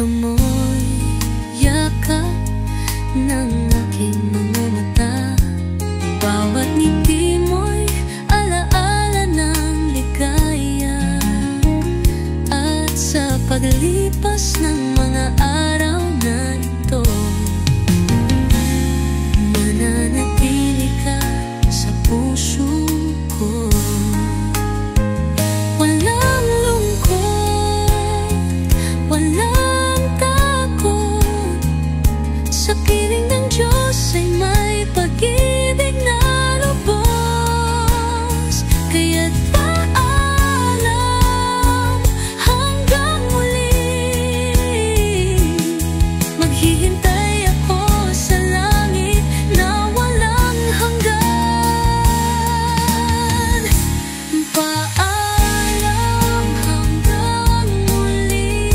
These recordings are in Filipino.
Gusto mo'y yakap ng aking mga mata. Bawat ngiti mo'y alaala ng ligaya. At sa paglipas ng mga araw na ito, mananatili ka sa puso ko. Walang lungkot, walang takot. Sa piling ng Diyos ay may pag-ibig na lubos. Kaya't paalam hanggang muli. Maghihintay ako sa langit na walang hanggan. Paalam hanggang muli.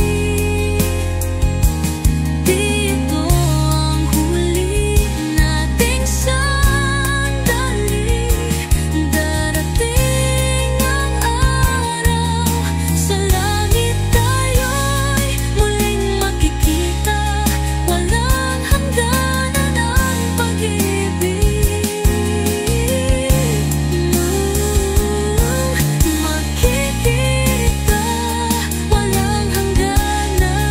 Dito ang huli nating sandali. Darating ang araw, sa langit tayo'y muling magkikita. Walang hangganan ang pag-ibig. Magkikita, walang hangganan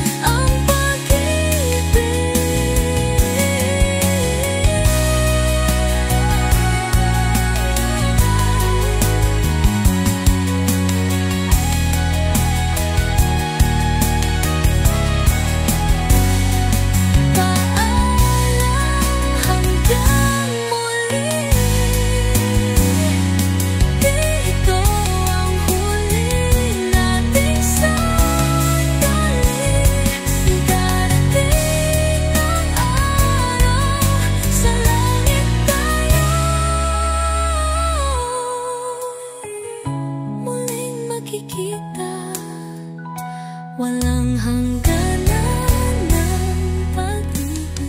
ang paalam hanggang muli. Dito ang huli nating sandali. Darating ang araw, sa langit tayo'y muling magkikita. Walang hangganan ng pag-ibig.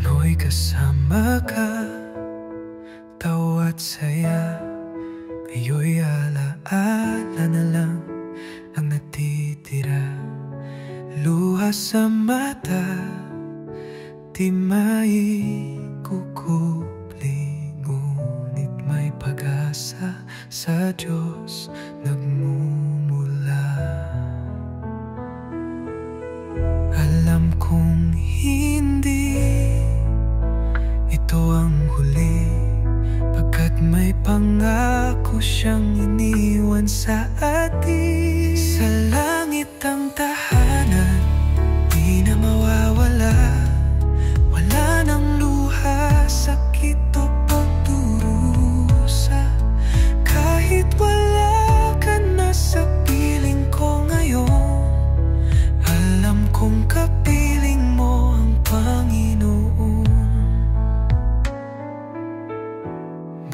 No'y kasama ka, tawa't saya. Ngayon'y alaala na lang ang natitira. Luha sa mata, di maikukupli. Ngunit may pag-asa sa Diyos nagmumula. Alam kong hindi ito ang huli, pagkat may pangako siyang iniwan sa atin. Sa langit ang tahanan, di na mawawala. Wala nang luha, sakit o pagdurusa. Kahit wala ka na sa piling ko ngayon, alam kong kapiling mo ang Panginoon.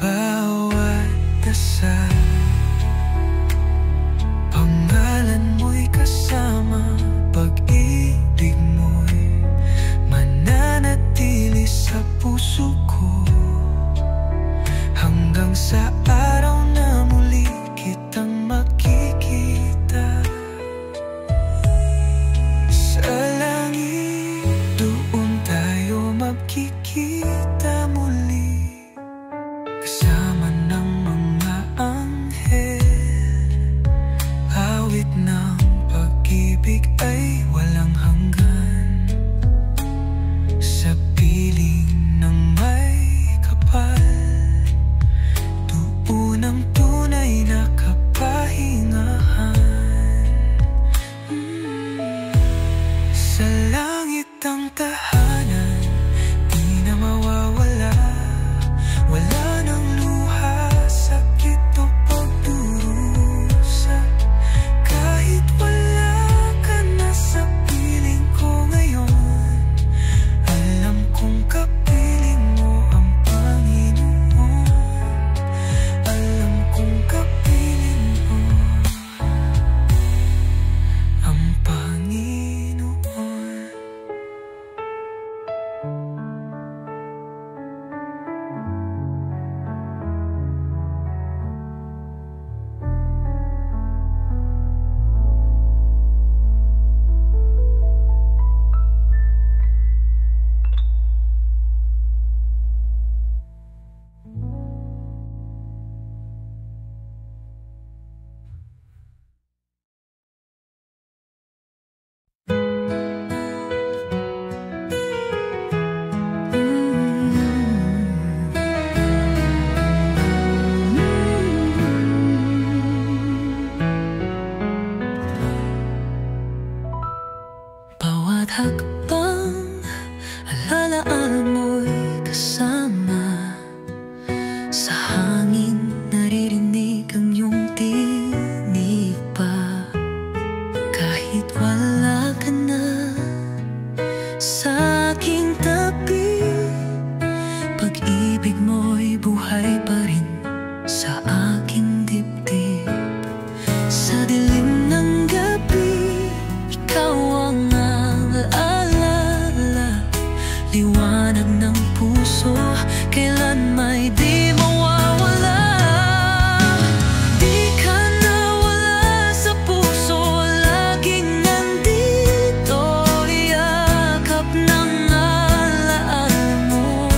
Bawat dasal, pangalan mo'y kasama. Pag-ibig mo'y mananatili sa puso ko, hanggang sa araw na muli kitang makikita. Sa langit, doon tayo magkikita muli, kasama ng mga anghel. Awit ng pag-ibig ay walang hanggan, sa piling ng may kapal. Doon ang tunay na kapahingahan. Sa langit ang tahanan, di na mawawala. Wala nang luha, sakit o pagdurusa. Kahit wala ka na sa piling ko ngayon, alam kong kapag hakbang, alalaan mo'y kasama. Sa hangin naririnig ang iyong tinig pa. Kahit wala ka na sa aking tabi, pag-ibig mo'y buhay pa rin sa aking dibdib. Sa dilim ng gabi, ikaw ang naalala. Liwanag ng puso, kailan may di mawawala. Di ka nawala sa puso, laging nandito. Yakap ng alaala mo.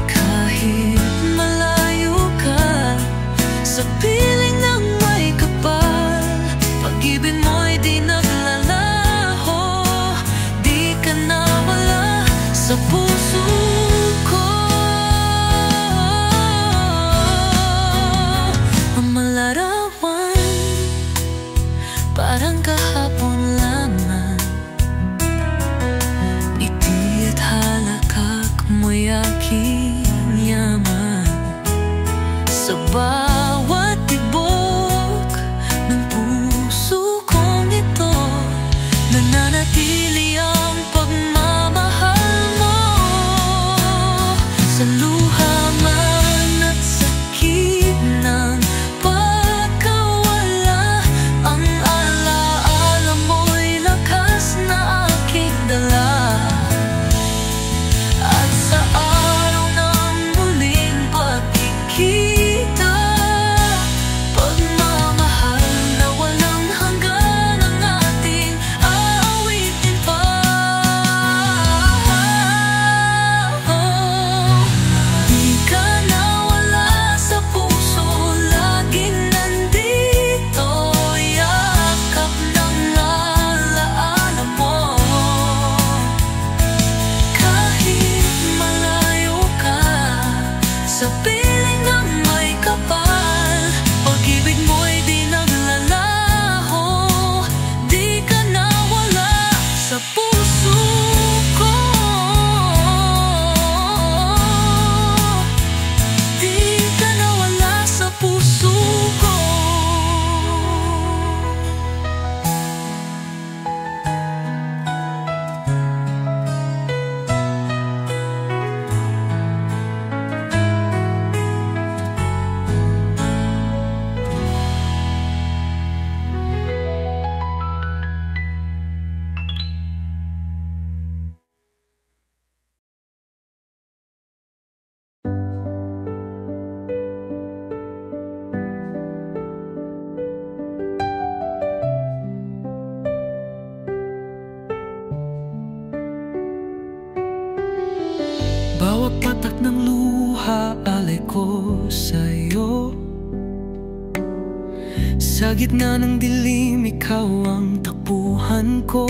Kahit malayo ka sa piling ng may kapal, pag-ibig mo'y di naglalaho. Di ka nawala sa puso ko. Ang malarawan, parang kahapon lamang. Ngiti at halakak mo'y aking yaman. Sa bawat tibok ng puso kong ito, nananatili ang pagmamahal mo. Sa luha man at sakit ng pagkawala, ang alaala mo'y lakas na aking dala. At sa araw ng muling pagkikita, pagmamahal na walang hanggan ang ating aawitin pa. Di ka nawala sa puso, laging nandito. Yakap ng alaala mo. Kahit malayo ka sa piling ng may kapal, pag-ibig mo'y di naglalaho. Di ka nawala sa puso ko. Di ka nawala sa puso ko. Bawat patak ng luha, alay ko sa'yo. Sa gitna ng dilim, ikaw ang takbuhan ko.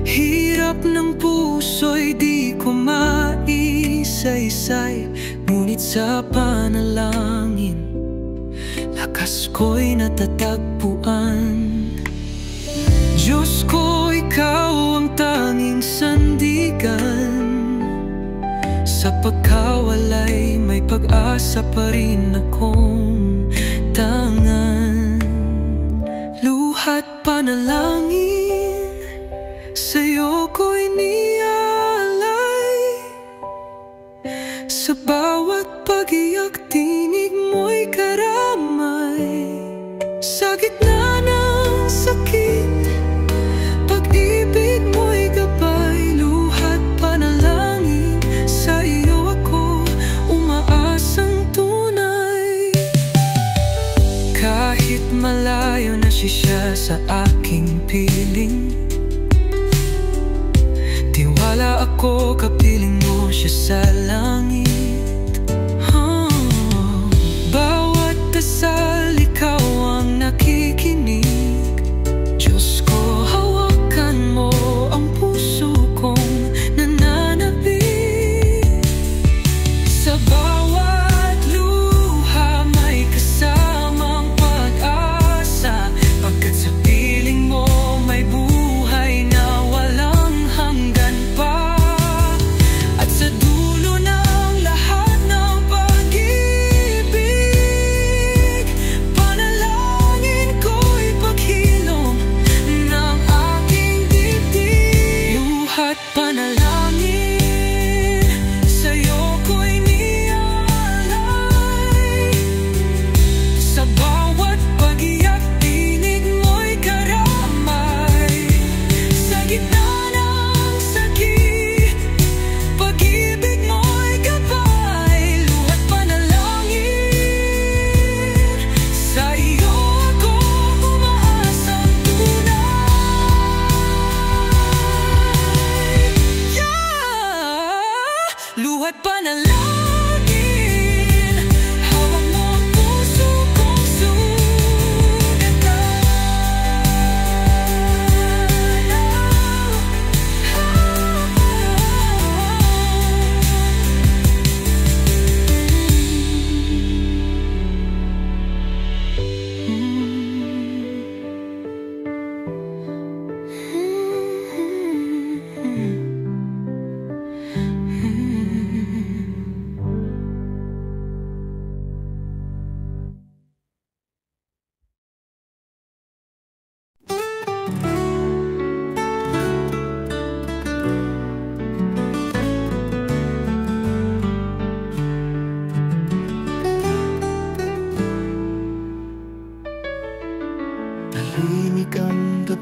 Hirap ng puso'y di ko maisa-isay, ngunit sa panalangin, lakas ko'y natatagpuan. Diyos ko, ikaw ang tanging sandigan. Sa pagkawalay, may pag-asa pa rin akong tangan. Luha't panalangin, sa'yo ko'y nialay. Sa bawat pag-iyak, tinig mo'y karamay. Sa gitna ng sakit, pag-ibig mo'y gabay. Luha't panalangin, sa iyo ako umaasang tunay. Kahit malayo na siya sa aking piling, tiwala ako, kapiling mo siya sa langit. Bawat dasal, ikaw ang nakikinig. Diyos ko, hawakan mo ang puso kong nananabik. Sa bawat luha, may kasamang pag-asa, pagkat sa piling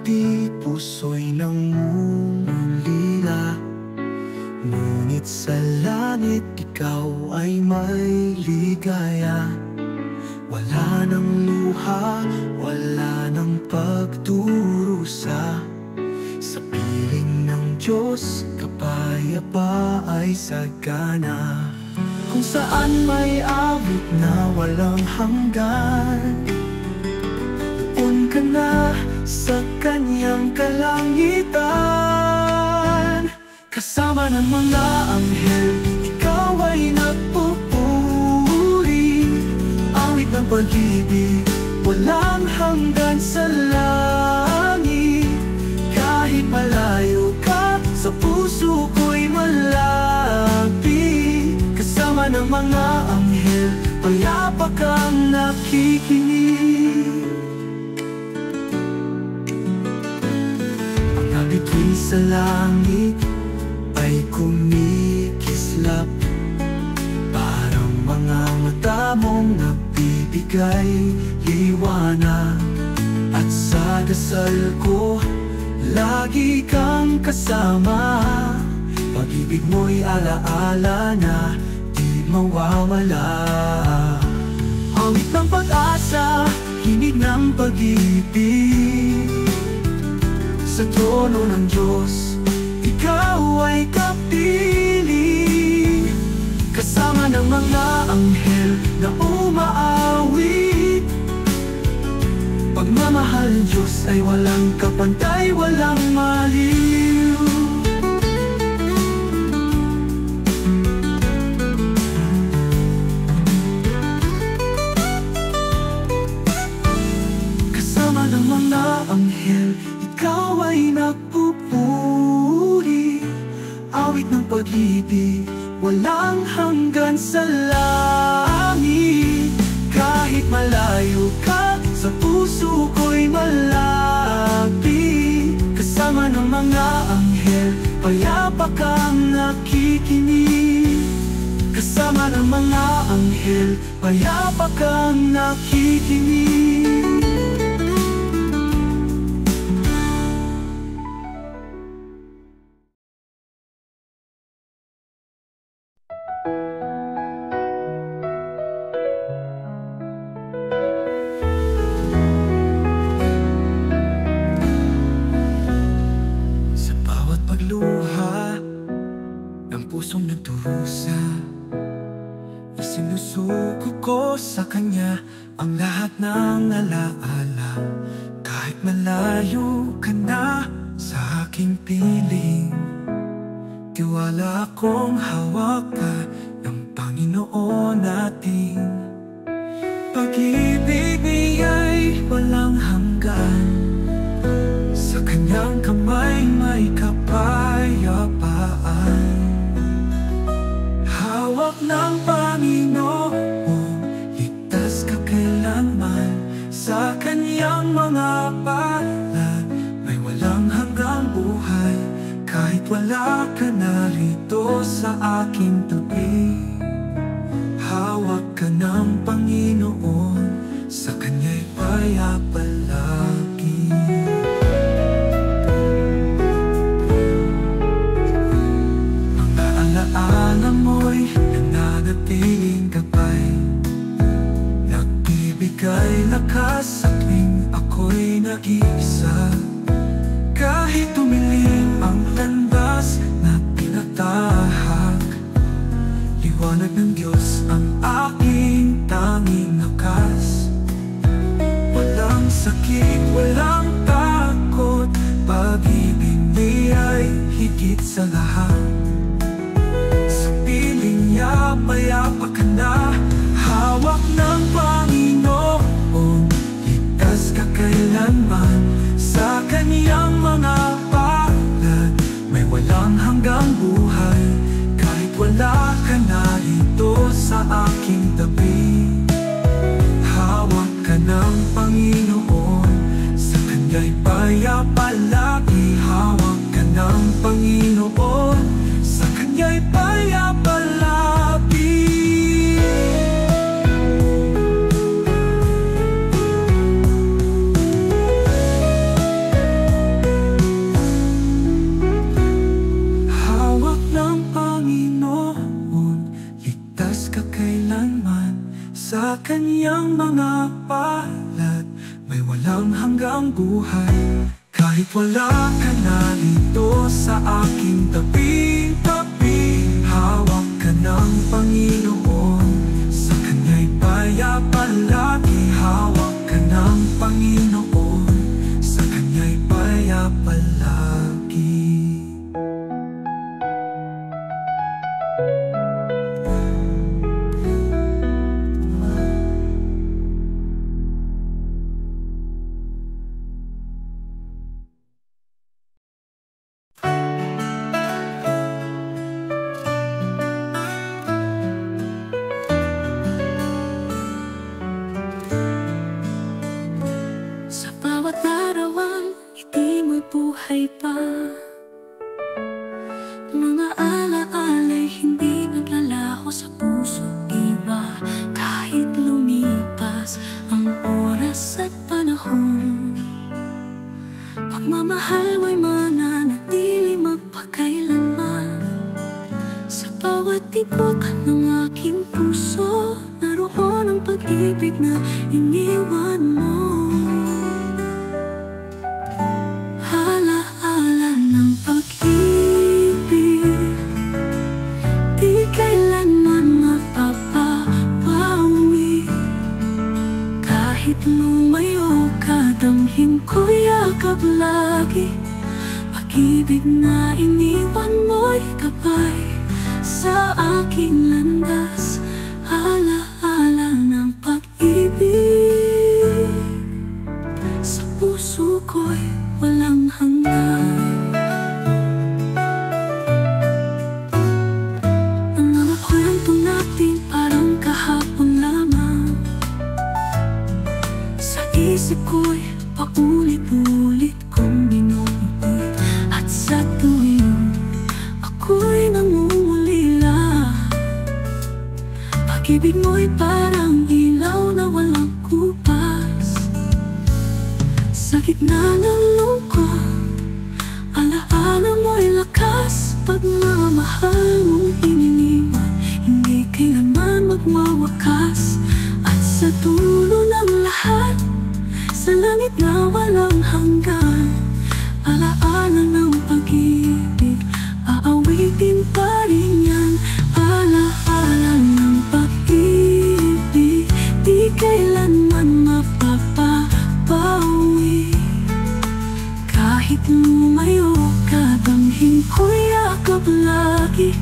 gabi, puso'y nangungulila. Ngunit sa langit, ikaw ay may ligaya. Wala nang luha, wala nang pagdurusa. Sa piling ng Diyos, kapayapa ay sagana. Kung saan may awit na walang hanggan, doon ka na sa kanyang kalangitan. Kasama ng mga anghel, ikaw ay nagpupuri. Awit ng pag-ibig, walang hanggan sa langit. Kahit malayo ka, sa puso ko'y malapit. Kasama ng mga anghel, payapa kang nakikinig. Mga bituin sa langit ay kumikislap, parang mga mata mong nagbibigay liwanag. At sa dasal ko, lagi kang kasama. Pag-ibig mo'y alaala na di mawawala. Awit ng pag-asa, hinig ng pag-ibig. Sa trono ng Diyos, ikaw ay kapiling. Kasama ng mga anghel na umaawit. Pagmamahal ng Diyos ay walang kapantay, walang maliw. Kasama ng mga anghel, ikaw ay nagpupuri. Awit ng pag-ibig, walang hanggan sa langit. Kahit malayo ka, sa puso ko'y malapit. Kasama ng mga anghel, payapa kang nakikinig. Kasama ng mga anghel, payapa kang nakikinig. Pusong nagdurusa, isinusuko ko sa kanya ang lahat ng alaala. Kahit malayo ka na sa aking piling, tiwala akong hawak ka ng Panginoon natin. Pag-ibig niya'y walang hanggan, sa kanyang kamay may kapayapaan. Hawak ng Panginoon, ligtas ka kailanman. Sa kanyang mga palad, may walang hanggang buhay. Kahit wala ka na rito sa aking tabi, hawak ka ng Panginoon, sa kanya'y payapa lagi. Mga alaala mo'y nananatiling gabay, nagbibigay lakas sa tuwing ako'y nag-iisa. Kahit tumilim ang landas na pinatahak, liwanag ng Diyos ang aking tanging lakas. Walang sakit, walang takot, pag-ibig niya'y higit sa lahat. Sa piling niya, payapa ka na, hawak ng Panginoon, ligtas ka kailanman. Sa kanyang mga palad, may walang hanggang buhay. Kahit wala ka na rito sa aking tabi, hawak ka ng Panginoon, sa kanya'y payapa lagi. Hawak ka ng Panginoon, sa kanya'y payapa lagi. buhay. Kahit wala ka na dito sa aking tabi-tabi, hawak ka ng Panginoon, sa Kanya'y payapa lagi. Hawak ka ng Panginoon, sa Kanya'y payapa lagi. Sa bawat larawan, ngiti mo'y buhay pa. Mga alaala'y hindi naglalaho sa puso, iba kahit lumipas ang oras at panahon. Pagmamahal mo'y mananatili magpakailanman. Sa bawat tibok ng aking puso, naroon ang pag-ibig na iniwan mo. Alaala ng pag-ibig, di kailanman mapapawi. Kahit lumayo ka, damhin ko yakap lagi. Pag-ibig na iniwan mo'y gabay sa aking landas. Alaala ng pag-ibig, sa puso ko'y walang hanggan. Ang mga kwento natin parang kahapon lamang. Sa isip ko'y paulit-ulit kong binubuti. At sa tuwing ako'y nangungulila, pag-ibig mo'y parang ilaw na walang kupas. Sa gitna ng lungkot, alaala mo'y lakas. Pagmamahal mong ininiwan, hindi kailanman magwawakas. At sa dulo ng lahat, sa langit na walang hanggan, alaala ng pag-ibig, aawitin pa rin yan. Alaala ng pag-ibig, di kailanman mapapawi. Kahit lumayo ka, damhin ko yakap lagi.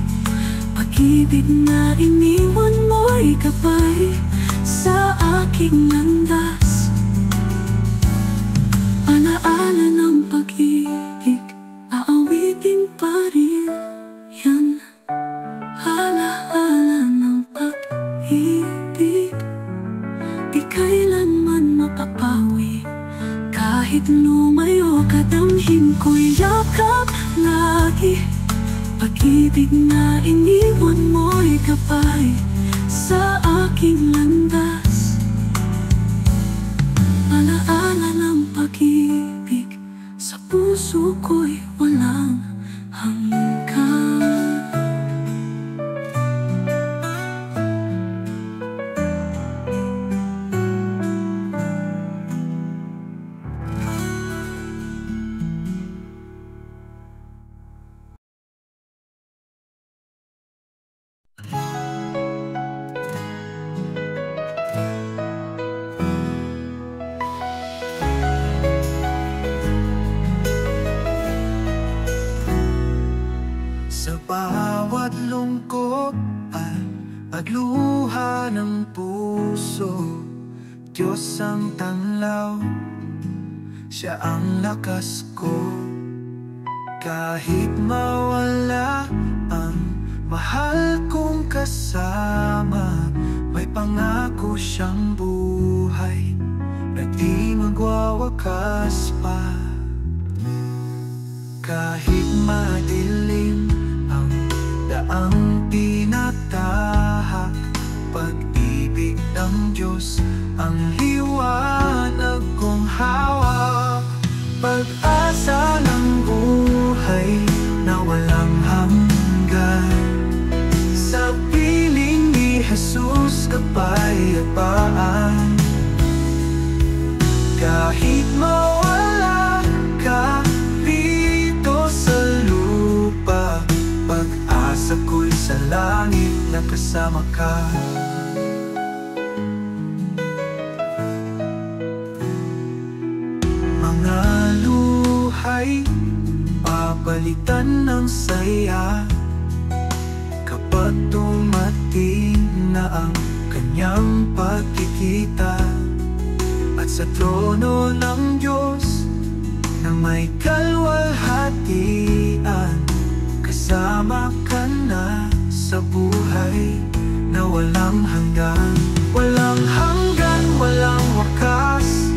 Pag-ibig na iniwan mo'y gabay sa aking landas. Alaala ng pag-ibig, aawitin pa rin yan. Alaala ng pag-ibig, di kailanman mapapawi. Kahit lumayo ka, damhin ko'y yakap lagi. Pag-ibig na iniwan mo'y gabay sa aking landas. Alaala ng pag-ibig, sa puso ko'y walang hanggan. Sa bawat lungkot at pagluha ng puso, Diyos ang tanlaw, Siya ang lakas ko. Kahit mawala ang mahal kong kasama, may pangako siyang buhay na di magwawakas pa. Kahit madilim ang daang tinatahak, pag-ibig ng Diyos ang liwanag kong hawak. Pag-asa ng buhay na walang hanggan, sa piling ni Jesus kapayapaan. Kahit mawala kasama ka. Mga luhay papalitan ng saya kapag dumating na ang kanyang pagkikita. At sa trono ng Diyos na may kalwalhatian, kasama ka na sa buhay na walang hanggan. Walang hanggan, walang wakas,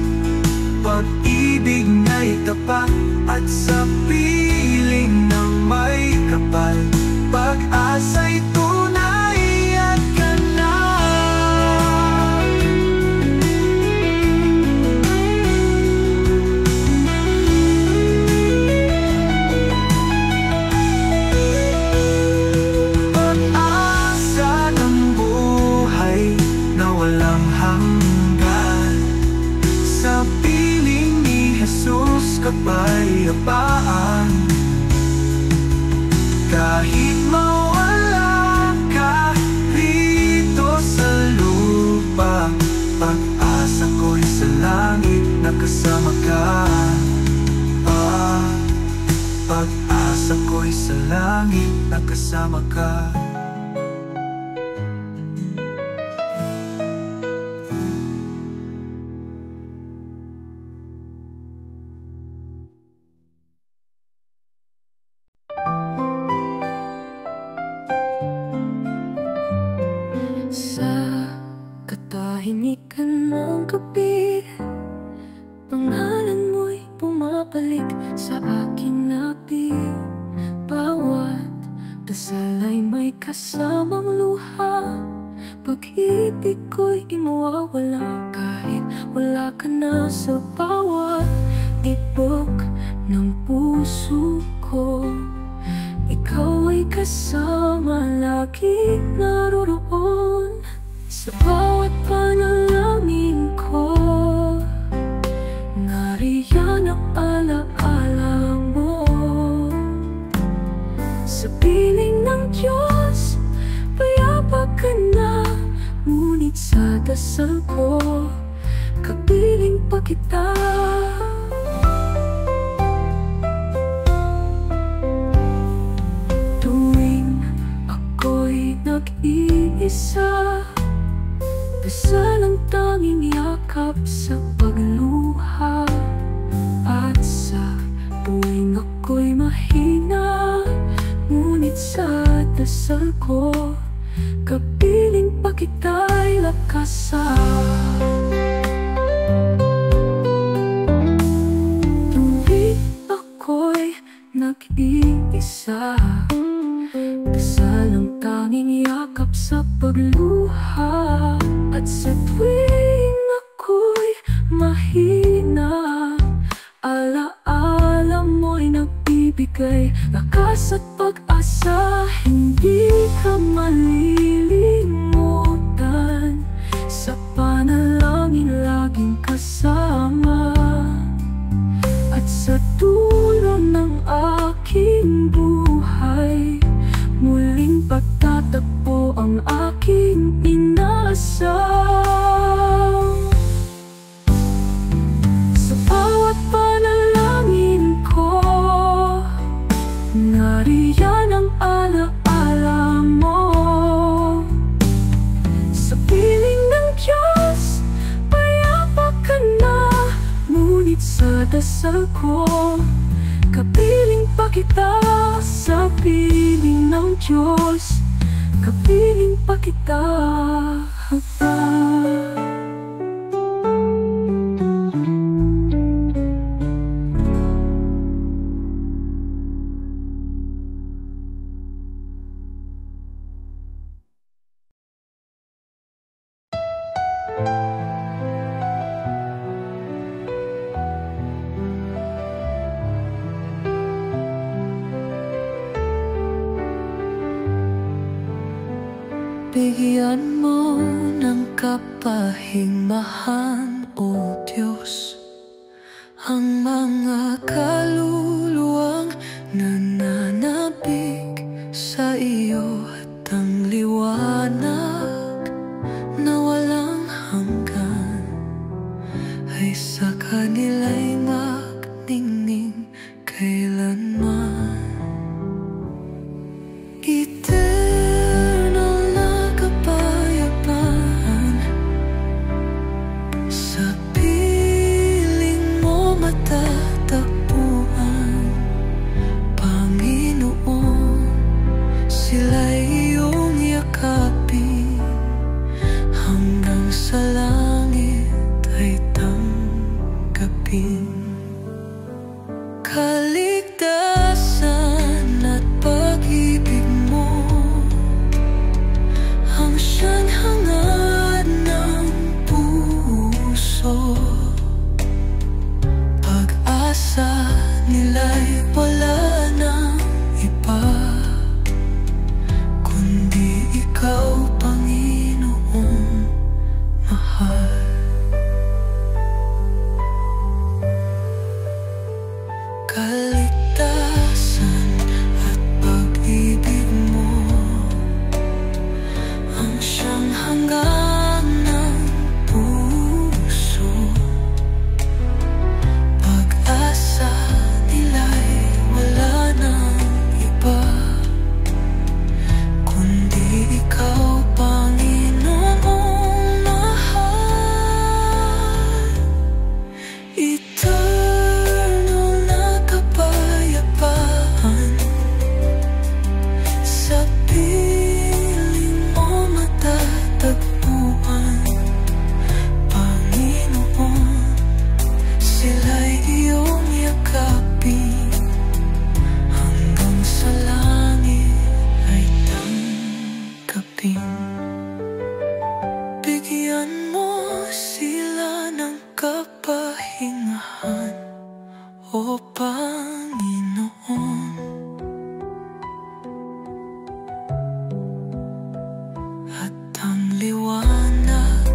pag-ibig na'y tapat at sa piling ng may kapal. Pag-asa'y tunay at ganap. Pag-asa ng buhay na walang hanggan, sa piling ni Jesus kapayapaan. Kahit mawala ka rito sa lupa, pag-asa ko'y sa langit na kasama ka. Pag-asa ko'y sa langit na kasama ka. Tahimikan ng gabi, pangalan mo'y bumabalik sa aking labi. Bawat dasal ay may kasamang luha, pag-ibig ko'y di mawawala kahit wala ka na sa bawat tibok ng puso ko. Ikaw ay kasama, lagi naroroon sa bawat panalangin ko. Nariyan ang alaala mo. Sa piling ng Diyos, payapa ka na, ngunit sa dasal ko, kapiling pa kita. Tuwing ako'y nag-iisa, dasal ang tanging yakap sa pagluha. At sa tuwing ako'y mahina, ngunit sa dasal ko, kapiling pa kita'y lakasan. Tuwing ako'y nag-iisa, dasal ang tanging yakap sa pagluha. At sa tuwing ako'y mahina, alaala mo'y nagbibigay lakas at pag-asa. Hindi ka malilimutan, sa panalangin laging kasama. At sa dulo ng aking buhay, muling pagtatagpo ang aking inasam. Sa bawat panalangin ko, nariyan ang alaala mo. Sa piling ng Diyos, payapa ka na, ngunit sa dasal ko, kapiling pa kita. Sa piling ng Diyos, kapiling pa kita. Bigyan mo ng kapahingmahan, O Diyos, ang mga kaluluwang nananabik sa iyo at ang liwanag kailanman. Eternal na kapayapaan sa piling mo matatagpuan, Panginoon. Sila'y iyong yakapin hanggang sa langit ay tanggapin. Kaligtasan at pag-ibig mo ang siyang hangad ng puso. Pag-asa nila'y wala nang iba kundi ikaw, Panginoong mahal. Kaligtasan at pag-ibig mo ang siyang hanggan ng puso. Pag-asa nila'y wala nang iba kundi ikaw, Panginoong mahal. Eternal na kapayapaan sa piling mo matatagpuan, Panginoon. Sila'y iyong yakapin hanggang sa langit ay tanggapin. Bigyan mo sila ng kapahingahan, O Panginoon, at ang liwanag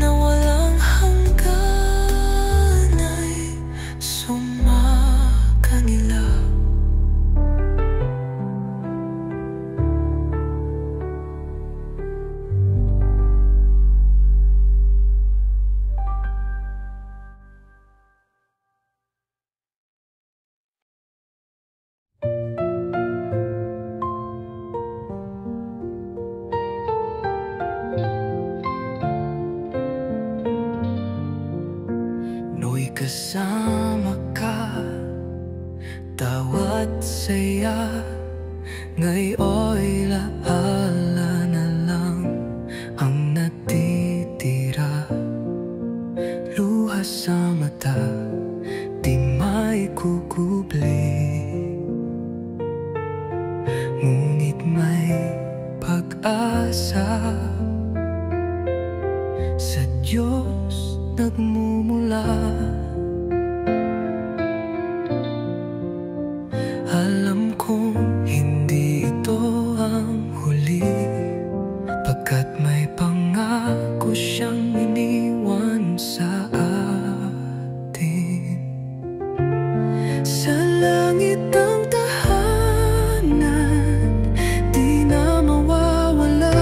na walang hanggan ay sumakanila. No'y kasama ka, tawat saya, ngayon'y laala na lang ang natitira. Luha sa mata, di maikukubli, ngunit may pag-asa. Sa Diyos nagmumula, alam kong hindi ito ang huli, pagkat may pangako siyang iniwan sa atin. Sa langit ang tahanan, di na mawawala,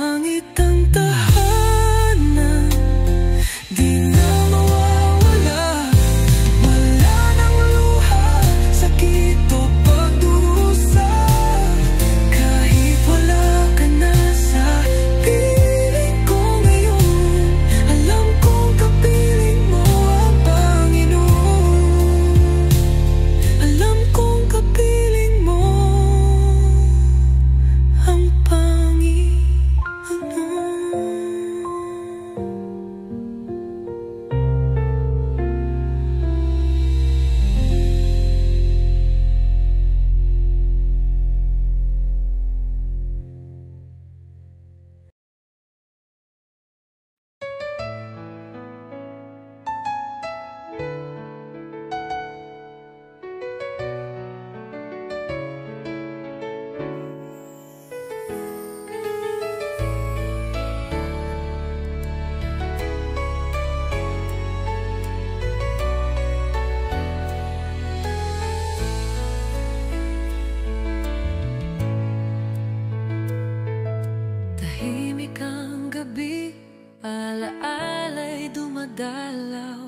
langit ang tahanan, di na mawawala. Wala nang luha, sakit o pagdurusa. Kahit wala ka na sa piling ko ngayon, alam kong kapiling mo ang Panginoon. Alam kong kapiling mo ang Panginoon. Tahimik ang gabi, alaala'y dumadalaw.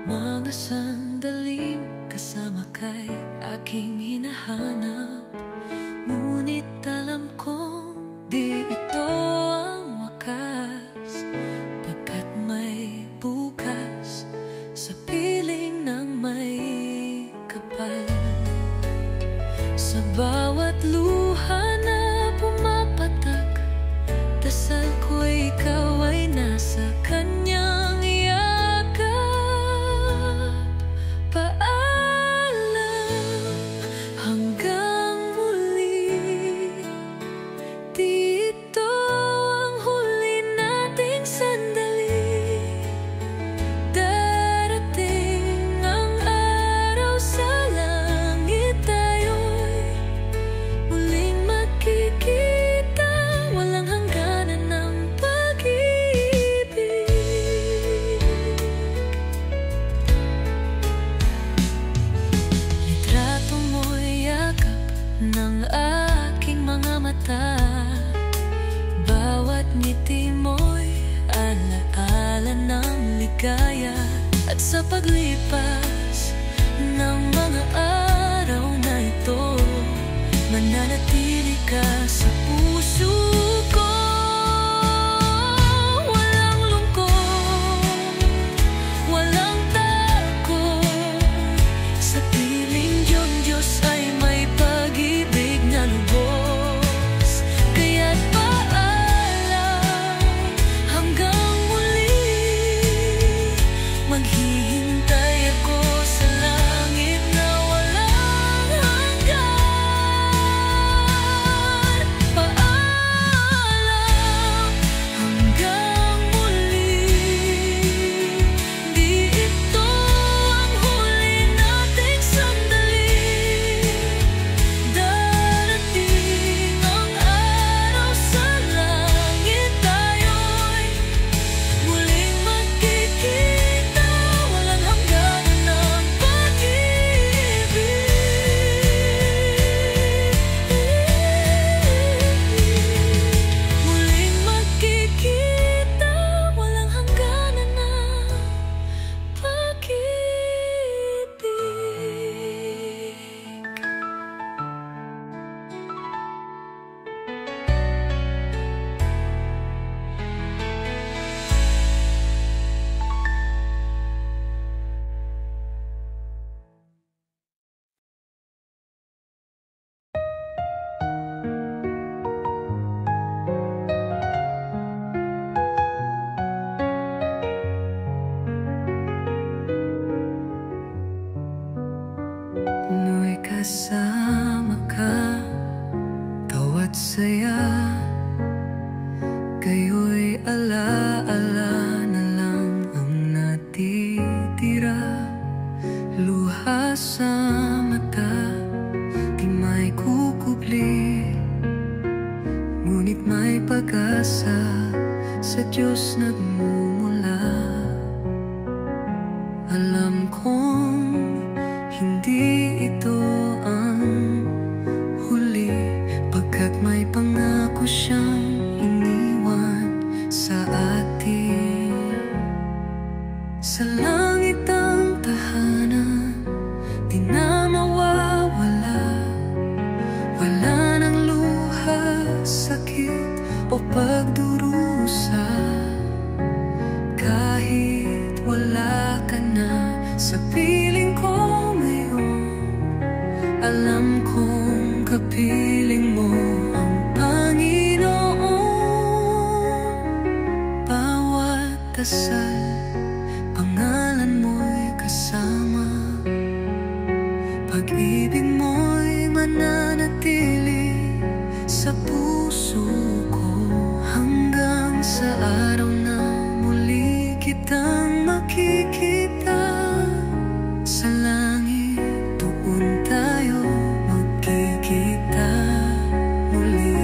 Mga sandaling kasama kay aking hinahanap. Ngunit alam kong di ito ang wakas, pagkat may bukas sa piling ng may kapal. Sa bawat luha na pumapatak, dasal ko'y ikaw ay nasa kanyang yakap. Paalam hanggang muli, di ito ang huli nating sandali. Darating ang araw sa langit, tayo'y muling magkikita. Walang hangganan ng pag-ibig. Litrato mo'y yakap ng aking mga mata. Bawat ngiti mo'y alaala ng ligaya. At sa paglipas ng mga araw na ito, mananatili ka sa puso ko. Walang lungkot, walang takot. Sa piling Diyos ay may pag-ibig na lubos. Kaya't paalam hanggang muli, maghihintay ako sa langit na walang hanggan. Paalam hanggang muli, di ito ang huli nating sandali. Darating ang araw sa langit, tayo'y muling magkikita. Walang hangganan ng pag-ibig. Muling magkikita, walang hangganan ng pag-ibig. Mo'y kasama ka, bawat saya, kayo'y alaala na lang ang natitira. Luha sa mata, di may kukubli, ngunit may pag-asa sa Diyos nagmumula. Alam kong hindi ito ang huli, pagkat may pangako siyang iniwan. o pagdurusa. Kahit wala ka na sa piling ko ngayon, alam kong kapiling mo ang Panginoon. Bawat dasal, pangalan mo'y kasama. Pag-ibig mo'y mananatili sa puso ko, hanggang sa araw na muli kitang makikita sa langit. Doon tayo magkikita muli.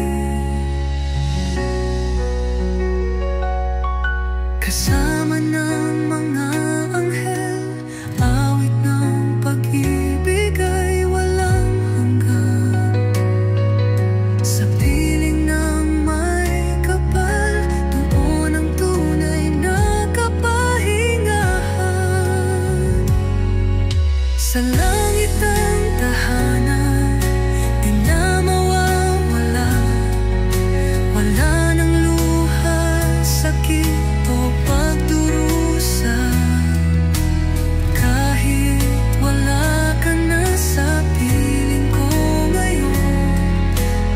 Kasama ng mga anghel, awit ng pag-ibig ay walang hanggan. Sa piling ng may kapal, doon ang tunay na kapahingahan. Sa langit ang tahanan, di na mawawala. Wala nang luha, sakit o pagdurusa. Kahit wala ka na sa piling ko ngayon,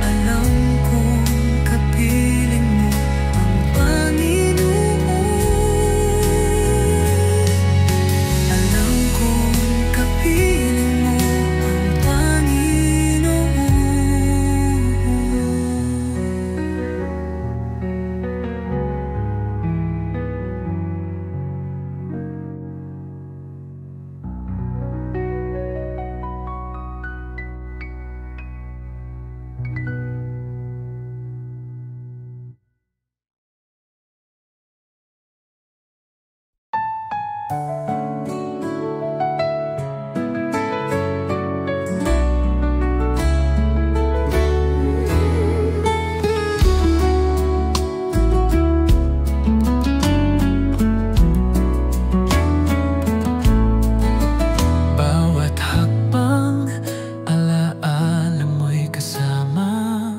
alam kong kapiling mo ang Panginoon. Alam kong kapiling mo ang Panginoon. Bawat hakbang, alaala mo'y kasama.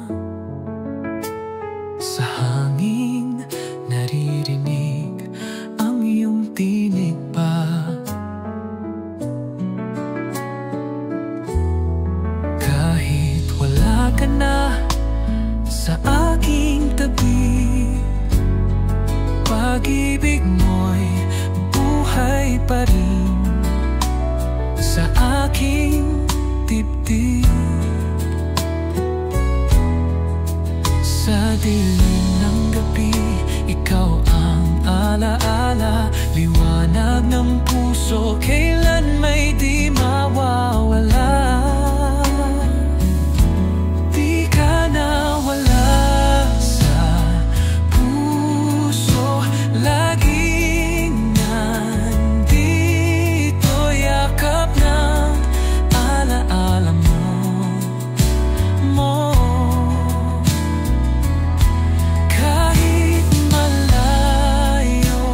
Sa hangin, naririnig ang iyong tinig pa. Kahit wala ka na sa aking tabi, pag-ibig mo'y buhay pa rin sa aking dibdib. Sa dilim ng gabi, ikaw ang alaala. Liwanag ng puso, kailan may di mawawala. Di ka nawala sa puso, laging nandito. Yakap ng alaala mo. Kahit malayo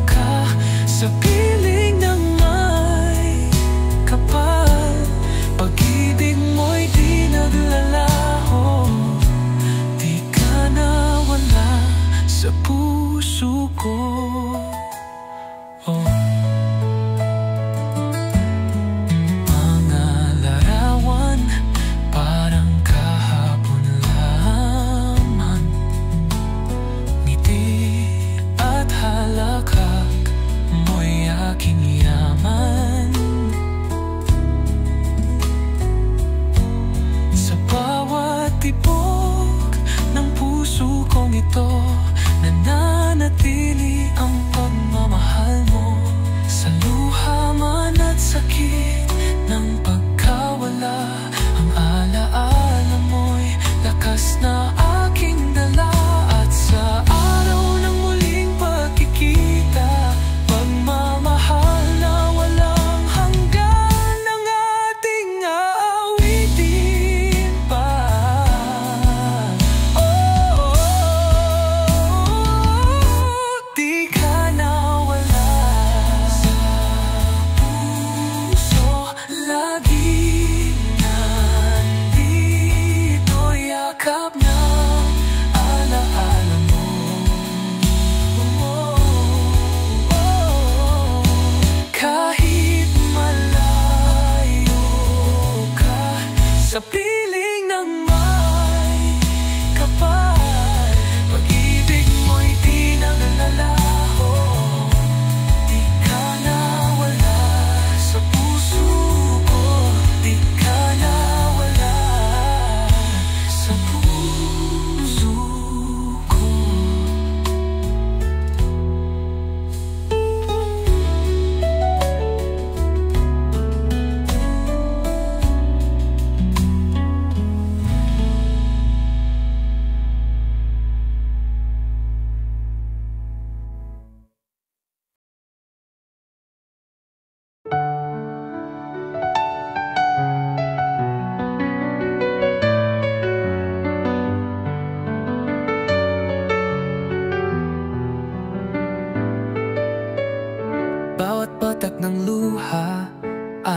ka sa piling ng may kapal, pag-ibig mo'y di naglalaho. Di ka nawala sa puso ko. Mga larawan, parang kahapon lamang. Ngiti at halakhak mo'y aking yaman. Sa bawat tibok ng puso kong ito, nananatili ang pagmamahal mo. Sa luha man at sakit ng pagkawala, ang alaala mo'y lakas na aking dala. At sa araw ng muling pagkikita, pagmamahal na walang hanggan ang ating aawitin pa. Oh, oh, oh.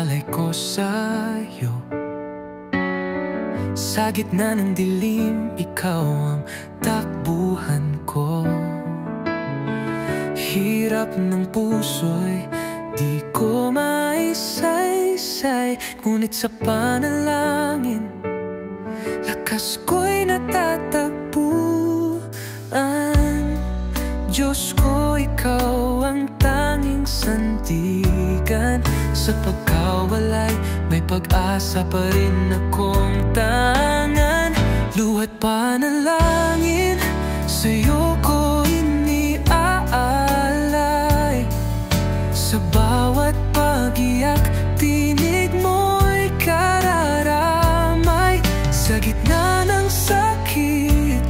alay ko sa'yo. Sa gitna ng dilim, ikaw ang takbuhan ko. Hirap ng puso'y di ko maisaysay, ngunit sa panalangin, lakas ko'y natatagpuan. Diyos ko, ikaw ang tanging sandigan. Sa pagkawalay, may pag-asa pa rin akong tangan. Luwa't panalangin, sa'yo ko iniaalay. Sa bawat pag-iyak, tinig mo'y kararamay. Sa gitna ng sakit,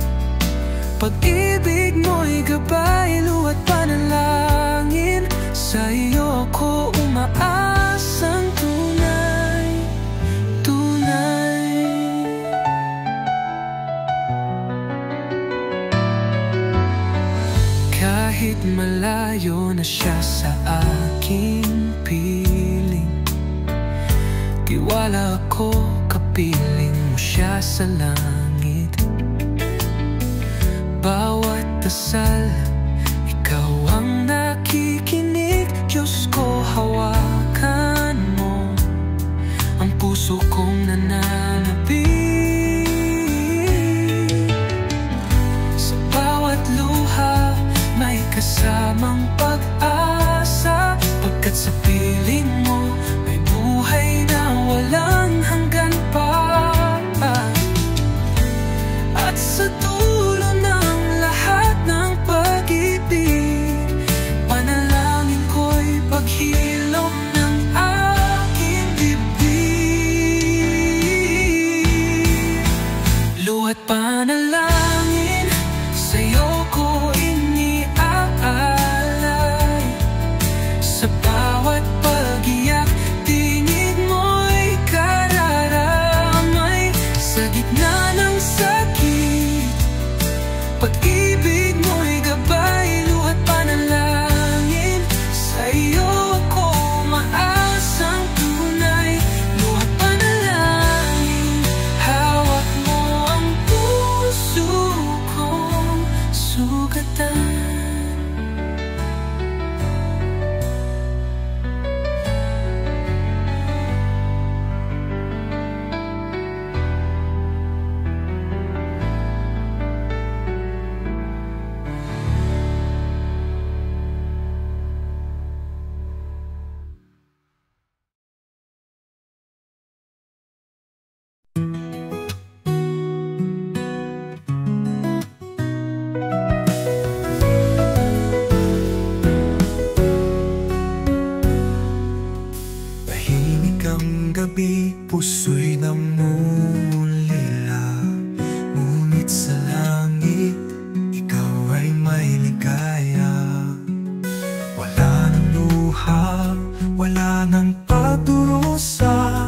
pag-ibig mo'y gabay. Luwa't panalangin, sa'yo ko umaasang tunay, tunay. Kahit malayo na siya sa aking piling, tiwala ako, kapiling mo siya sa langit. Bawat dasal, ikaw ang nakikinig. Diyos ko, hawakan mo ang puso kong nananabik. Sa bawat luha, may kasamang pag-asa, pagkat sa piling mo, may buhay na walang hanggan pa. At sa dulo ng lahat ng pag-ibig, panalangin ko'y paghilom ng aking dibdib. Luwa't panalangin, sa'yo ko iniaalay. Sa bawat pag-iyak, tingin mo'y kararamay. Sa gitna ng sakit, pag-ibig mo'y gabay. Luwa't panalangin, sa'yo ko maasang tunay. Luwa't panalangin, hawak mo ang puso kong sugatan. Tahimik ang gabi, puso'y namumulila. Ngunit sa langit, ikaw ay may ligaya. Wala nang luha, wala nang pagdurusa.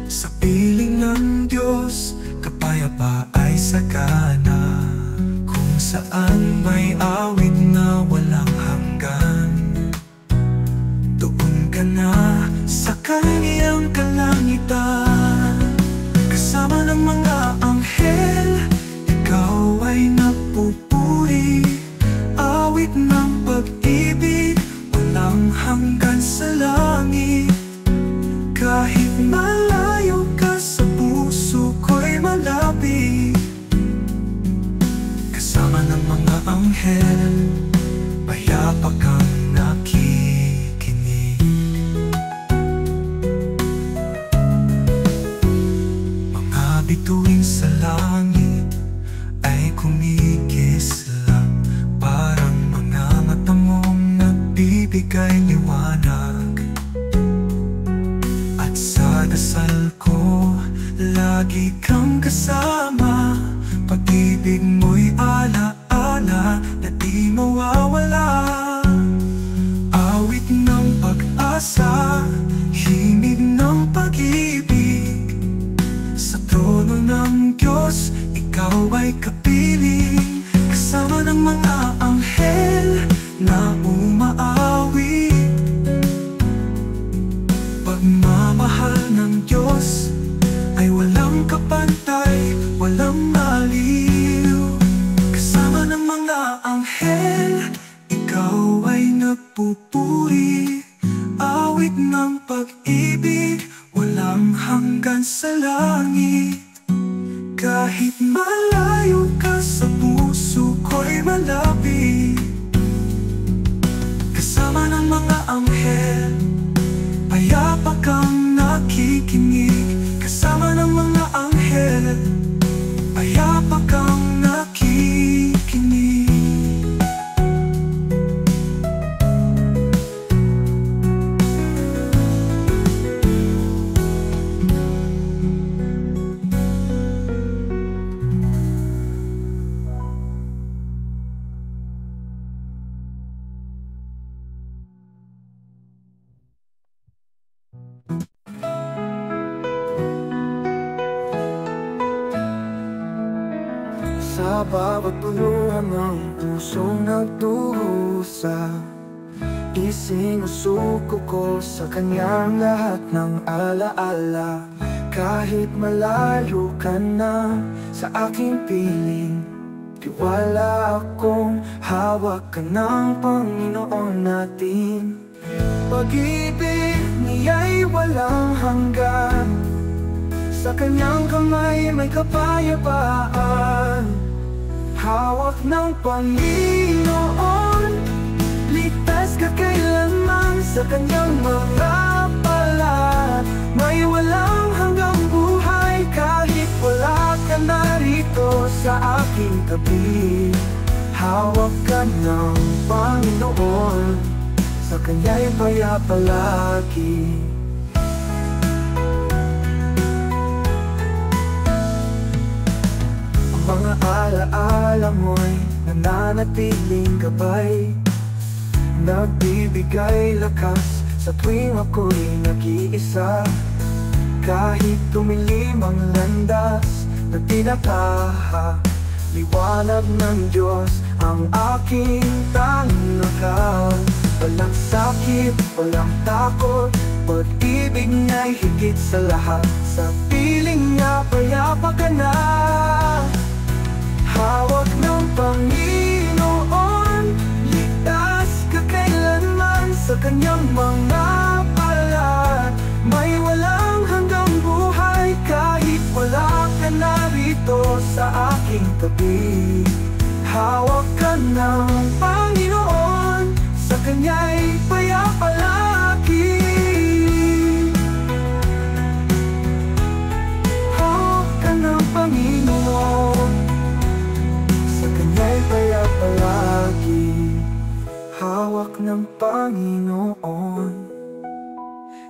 Sa piling ng Diyos, kapayapa ay sagana. Kung saan may awit na walang hanggan, doon ka na sa kanyang kalangitan. Kasama ng mga anghel, ikaw ay napupuri. Awit ng pag-ibig, walang hanggan sa langit. Kahit malayo ka, sa puso ko'y malapit. Kasama ng mga anghel, payapa kang nakikinig. Mga bituin sa langit ay kumikislap, parang mga mata mong nagbibigay liwanag. At sa dasal ko, lagi kang kasama. Pag-ibig mo'y ala-ala na di mawawala. Awit ng pag-asa, himig ng pag-ibig. Sa trono ng Diyos, ikaw ay kapiling. Kasama ng mga anghel na umaawi. anghel, ikaw ay nagpupuri. Awit ng pag-ibig, walang hanggan sa langit. Kahit malayo ka sa puso ko'y malapit. Kasama ng mga anghel, payapa kang nakikinig. Kasama ng mga anghel, payapa kang nakikinig. Sa bawat puluhan ng pusong nagdurusa, isinusuko ko sa kanyang lahat ng alaala. Kahit malayo ka na sa aking piling, tiwala akong hawak ka ng Panginoon natin. Pag-ibig niya'y walang hanggan, sa kanyang kamay may kapayapaan. Hawak ng Panginoon, ligtas ka kailanman sa kanyang mga palad. May walang hanggang buhay kahit wala ka narito sa aking tabi. Hawak ka ng Panginoon, sa kanya'y payapa lagi. Mga alaala mo'y nananatiling gabay, nagbibigay lakas sa tuwing ako'y nag-iisa. Kahit tumilim ang landas na tinataha, liwanag ng Diyos ang aking tangakal. Walang sakit, walang takot, pag-ibig niya'y higit sa lahat. Sa piling niya payapa ka na. Hawak ng Panginoon, ligtas ka kailanman sa kanyang mga palad. May walang hanggang buhay kahit wala ka narito sa aking tabi. Hawak ka ng Panginoon, sa kanya'y payapa lagi. Hawak ka ng Panginoon, payapa lagi. Hawak ng Panginoon,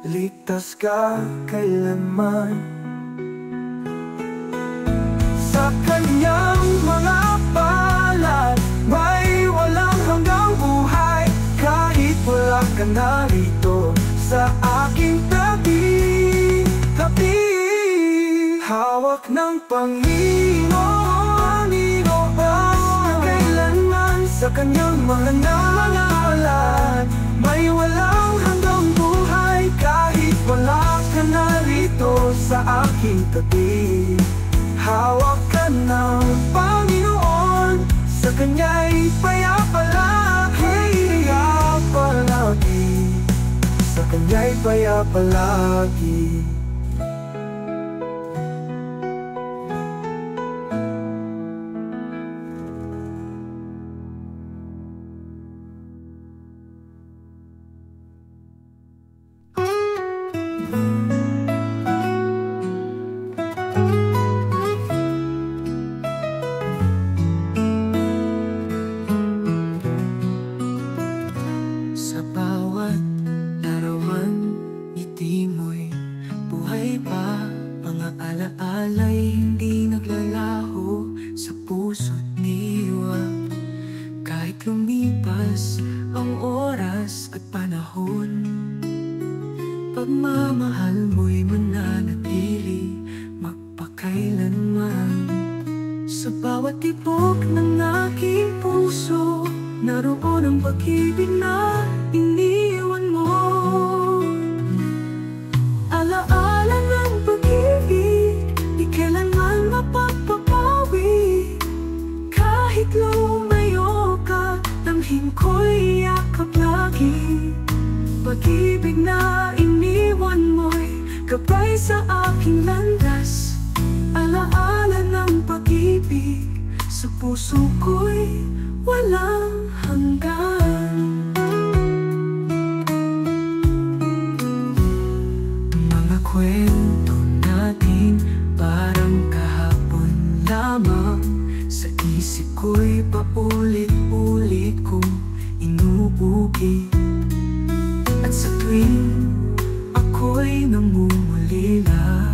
ligtas ka kailanman. Sa kanyang mga palad, may walang hanggang buhay kahit wala ka narito sa aking tabi. Hawak ng Panginoon, sa kanyang mga palad. May walang hanggang buhay kahit wala ka narito sa aking tabi. Hawak ka ng Panginoon, sa kanya'y payapa lagi. Payapa lagi, sa kanya'y payapa lagi. Pagmamahal mo'y mananatili magpakailanman. Sa bawat tibok ng aking puso, naroon ang pag-ibig na iniwan mo. Alaala ng pag-ibig, di kailanman mapagpapawi. Kahit lumayo pag-ibig na iniwan mo'y gabay sa aking landas. Alaala ng pag-ibig sa puso ko'y walang hanggan. Mga kwento natin parang kahapon lamang, sa isip ko'y paulit-ulit kong inuugi. At sa tuwing ako'y namumulila,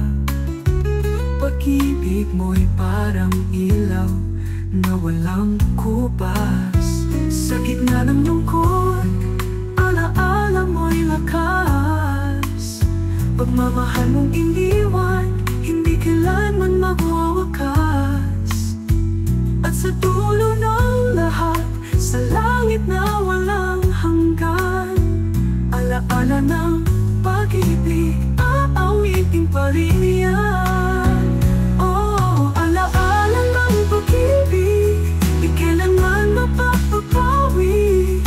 pag-ibig mo'y parang ilaw na walang kupas. Sa gitna ng lungkot, alaala mo'y lakas. Pagmamahal mong iniwan, hindi kailanman magwawakas. At sa dulo ng lahat, sa langit na walang hanggan, alaala ng pag-ibig, aawitin pa rin yan. Oh, alaala ng pag-ibig, di kailanman mapapapawi.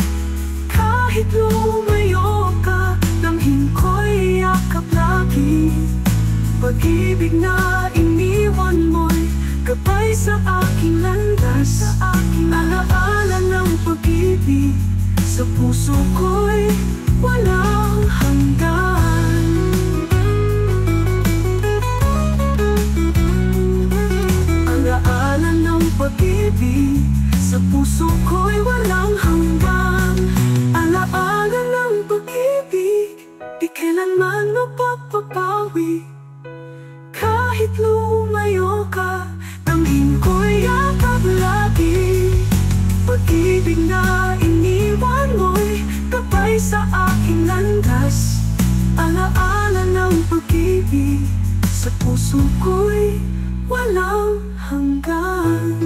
Kahit lumayo ka, damhin ko'y yakap lagi. Pag-ibig na iniwan mo'y gabay sa aking landas. Alaala ng pag-ibig sa puso ko'y walang hanggan. Alaala ng pag-ibig sa puso ko'y walang hanggan. Alaala ng pag-ibig, di kailanman mapapapawi. Kahit lumayo ka, damhin ko'y yakap lagi. Pag-ibig na iniwan mo'y gabay sa aking landas. Alaala ng pag-ibig sa puso ko'y walang hanggan.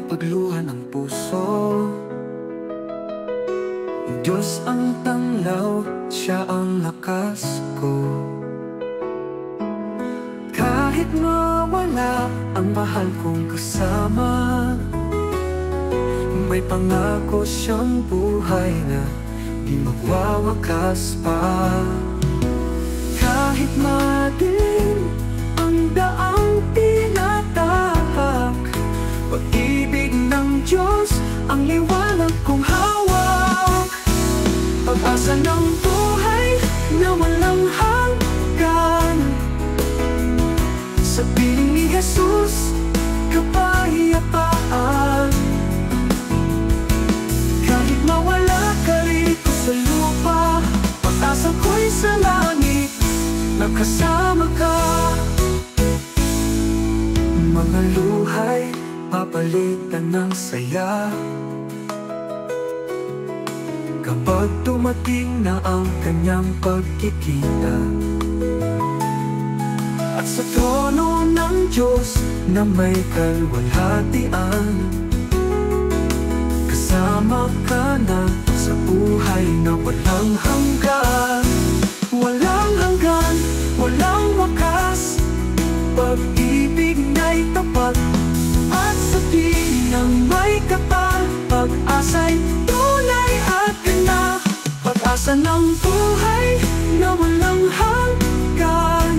Pagluha ng puso, Diyos ang tanglaw, siya ang lakas ko. Kahit mawala ang mahal kong kasama, may pangako siyang buhay na di magwawakas pa. Kahit madilim ang daang tinatahak, pag-ibig ng Diyos ang liwanag kong hawak. Pag-asa ng buhay na walang hanggan, sa piling ni Jesus, kapayapaan. Kahit mawala ka rito sa lupa, pag-asa ko'y sa langit, nakasama ka. Mga luhay papalitan ng saya kapag dumating na ang kanyang pagkikita. At sa trono ng Diyos na may kalwalhatian, kasama ka na sa buhay na walang hanggan. Walang hanggan, walang wakas, pag-ibig na'y tapat at sa ng may kapal. Pag-asa'y tunay at ganap, pag-asa ng buhay na walang hanggan,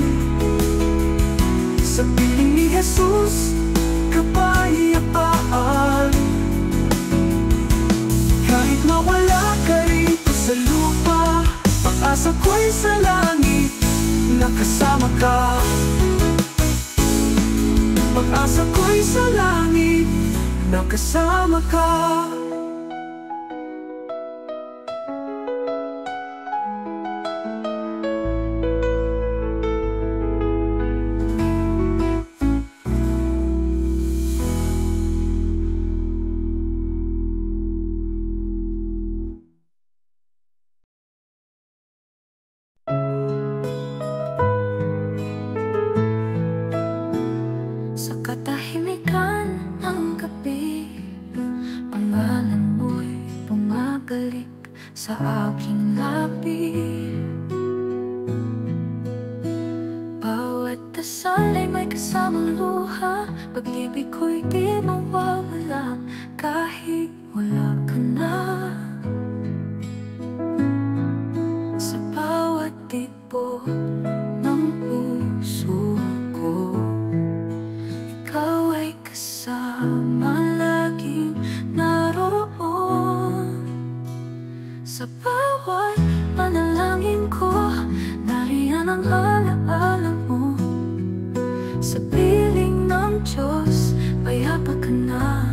sa piling ni Jesus, kapayapaan. Kahit mawala ka rito sa lupa, pag-asa ko'y sa langit, nakasama ka. Pag-asa ko'y sa langit, nakasama ka. sa aking labi. Bawat dasal ay may kasamang luha, pag-ibig ko'y di mawawala kahit wala ka na. Sa bawat tibok ng puso ko, ikaw ay kasama, laging naroon. Sa bawat panalangin ko, nariyan ang alaala mo. Sa piling ng Diyos, payapa ka na.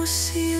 mo siya.